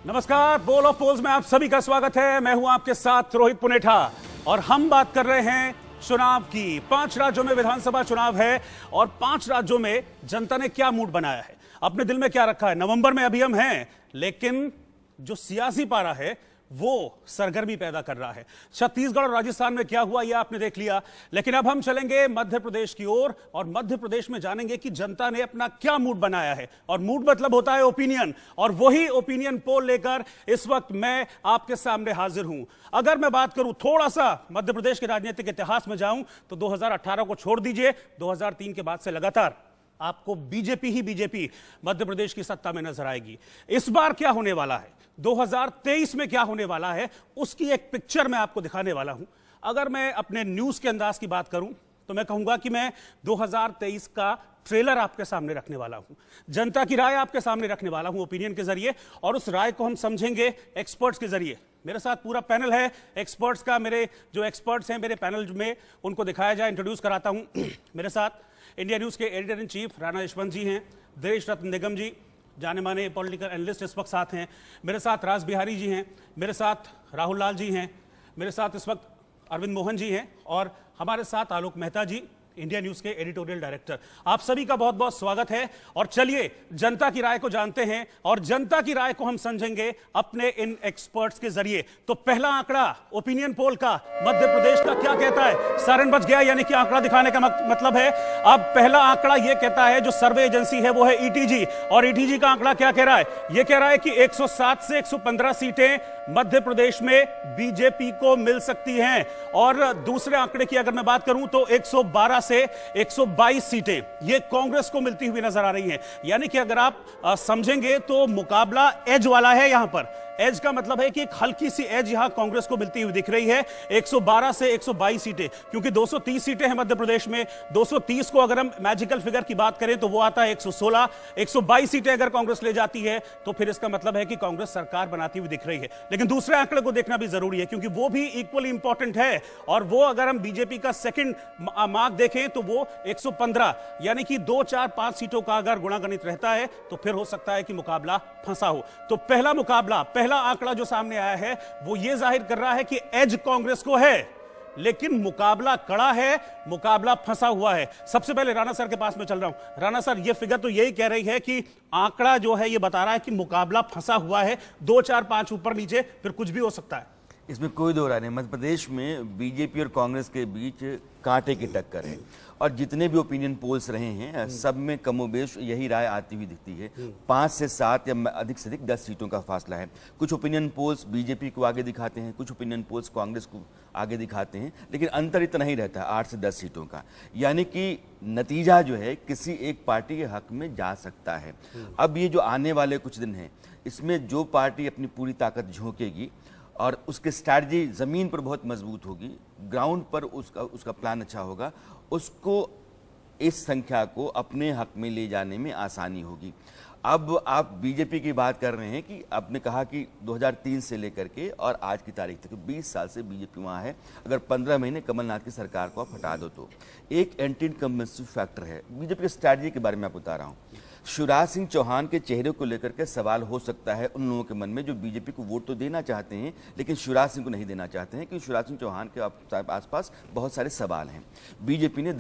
नमस्कार, bowl of poles में आप सभी का स्वागत है। मैं हूं आपके साथ रोहित पुनेठा और हम बात कर रहे हैं चुनाव की। 5 राज्यों में विधानसभा चुनाव है और 5 राज्यों में जनता ने क्या मूड बनाया है, अपने दिल में क्या रखा है। नवंबर में अभी हम हैं, लेकिन जो सियासी पारा है वो सरगर्मी पैदा कर रहा है। छत्तीसगढ़ और राजस्थान में क्या हुआ यह आपने देख लिया, लेकिन अब हम चलेंगे मध्य प्रदेश की ओर और मध्य प्रदेश में जानेंगे कि जनता ने अपना क्या मूड बनाया है। और मूड मतलब होता है ओपिनियन, और वही ओपिनियन पोल लेकर इस वक्त मैं आपके सामने हाजिर हूं। अगर मैं बात करूं, थोड़ा सा मध्य प्रदेश के राजनीतिक इतिहास में जाऊं तो 2018 को छोड़ दीजिए, 2003 के बाद से लगातार आपको बीजेपी ही बीजेपी मध्य प्रदेश की सत्ता में नजर आएगी। इस बार क्या होने वाला है, 2023 में क्या होने वाला है, उसकी एक पिक्चर मैं आपको दिखाने वाला हूं। अगर मैं अपने न्यूज के अंदाज की बात करूं तो मैं कहूंगा कि मैं 2023 का ट्रेलर आपके सामने रखने वाला हूं, जनता की राय आपके सामने रखने वाला हूं ओपिनियन के जरिए, और उस राय को हम समझेंगे एक्सपर्ट्स के जरिए। मेरे साथ पूरा पैनल है एक्सपर्ट्स का। मेरे जो एक्सपर्ट्स हैं मेरे पैनल में, उनको दिखाया जाए, इंट्रोड्यूस कराता हूं। मेरे साथ इंडिया न्यूज के editor in chief Rana Yashwant ji हैं, देश रत्न निगम जी, जाने माने पॉलिटिकल एनालिस्ट इस वक्त साथ हैं। मेरे साथ राज बिहारी जी हैं, मेरे साथ राहुल लाल जी हैं, मेरे साथ इस वक्त अरविंद मोहन जी हैं, और हमारे साथ आलोक मेहता जी, इंडिया न्यूज के एडिटोरियल डायरेक्टर। आप सभी का बहुत बहुत स्वागत है। और चलिए जनता की राय को जानते हैं और जनता की राय को हम समझेंगे अपने इन एक्सपर्ट्स के जरिए। तो पहला आंकड़ा ओपिनियन पोल का मध्य प्रदेश का क्या कहता है। सायरन बज गया, यानी कि आंकड़ा दिखाने का मतलब है। अब पहला आंकड़ा यह कहता है, जो सर्वे एजेंसी है वो है ईटीजी, और ईटीजी का आंकड़ा क्या कह रहा है, यह कह रहा है कि 107 से 115 सीटें मध्य प्रदेश में बीजेपी को मिल सकती हैं। और दूसरे आंकड़े की अगर मैं बात करूं तो 112 से 122 सीटें ये कांग्रेस को मिलती हुई नजर आ रही हैं। यानी कि अगर आप समझेंगे तो मुकाबला एज वाला है। यहां पर एज का मतलब है कि एक हल्की सी एज यहां कांग्रेस को मिलती हुई दिख रही है। 112 से 122 सीटें, क्योंकि 230 सीटें हैं मध्य प्रदेश में। 230 को अगर हम मैजिकल फिगर की बात करें तो वो आता है 116। 122 सीटें अगर कांग्रेस ले जाती है तो फिर इसका मतलब है कि कांग्रेस सरकार बनाती हुई दिख रही है। लेकिन दूसरे आंकड़े को देखना भी जरूरी है, क्योंकि वो भी इक्वली इंपॉर्टेंट है। और वो अगर हम बीजेपी का सेकंड मार्क देखें तो वो 115, यानी कि 2, 4, 5 सीटों का अगर गुणागणित रहता है तो फिर हो सकता है कि मुकाबला फंसा हो। तो पहला मुकाबला, पहला आंकड़ा जो सामने आया है वो ये जाहिर कर रहा है कि एज कांग्रेस को है, लेकिन मुकाबला कड़ा है, मुकाबला फंसा हुआ है। सबसे पहले राणा सर के पास में चल रहा हूं। राणा सर, ये फिगर तो यही कह रही है कि आंकड़ा जो है ये बता रहा है कि मुकाबला फंसा हुआ है। 2, 4, 5 ऊपर नीचे, फिर कुछ भी हो सकता है। इसमें कोई दो राय नहीं। मध्य प्रदेश में बीजेपी और कांग्रेस के बीच कांटे की टक्कर है, और जितने भी ओपिनियन पोल्स रहे हैं सब में कमोबेश यही राय आती हुई दिखती है। 5 से 7 या अधिक से अधिक 10 सीटों का फासला है। कुछ ओपिनियन पोल्स बीजेपी को आगे दिखाते हैं, कुछ ओपिनियन पोल्स कांग्रेस को आगे दिखाते हैं, लेकिन अंतर इतना ही रहता है 8 से 10 सीटों का। यानी कि नतीजा जो है किसी एक पार्टी के हक में जा सकता है। अब ये जो आने वाले कुछ दिन हैं, इसमें जो पार्टी अपनी पूरी ताकत झोंकेगी और उसकी स्ट्रैटेजी ज़मीन पर बहुत मजबूत होगी, ग्राउंड पर उसका प्लान अच्छा होगा, उसको इस संख्या को अपने हक में ले जाने में आसानी होगी। अब आप बीजेपी की बात कर रहे हैं कि आपने कहा कि 2003 से लेकर के और आज की तारीख तक 20 साल से बीजेपी वहाँ है। अगर 15 महीने कमलनाथ की सरकार को आप हटा दो तो एक एंटी इनकम्बेंसी फैक्टर है। बीजेपी की स्ट्रैटेजी के बारे में आप बता रहा हूँ। शिवराज सिंह चौहान के चेहरे को लेकर के सवाल हो सकता है उन लोगों के मन में जो बीजेपी को वोट तो देना चाहते हैं, लेकिन शिवराज सिंह को नहीं देना चाहते हैं, क्योंकि शिवराज सिंह चौहान के आसपास बहुत सारे सवाल हैं। बीजेपी ने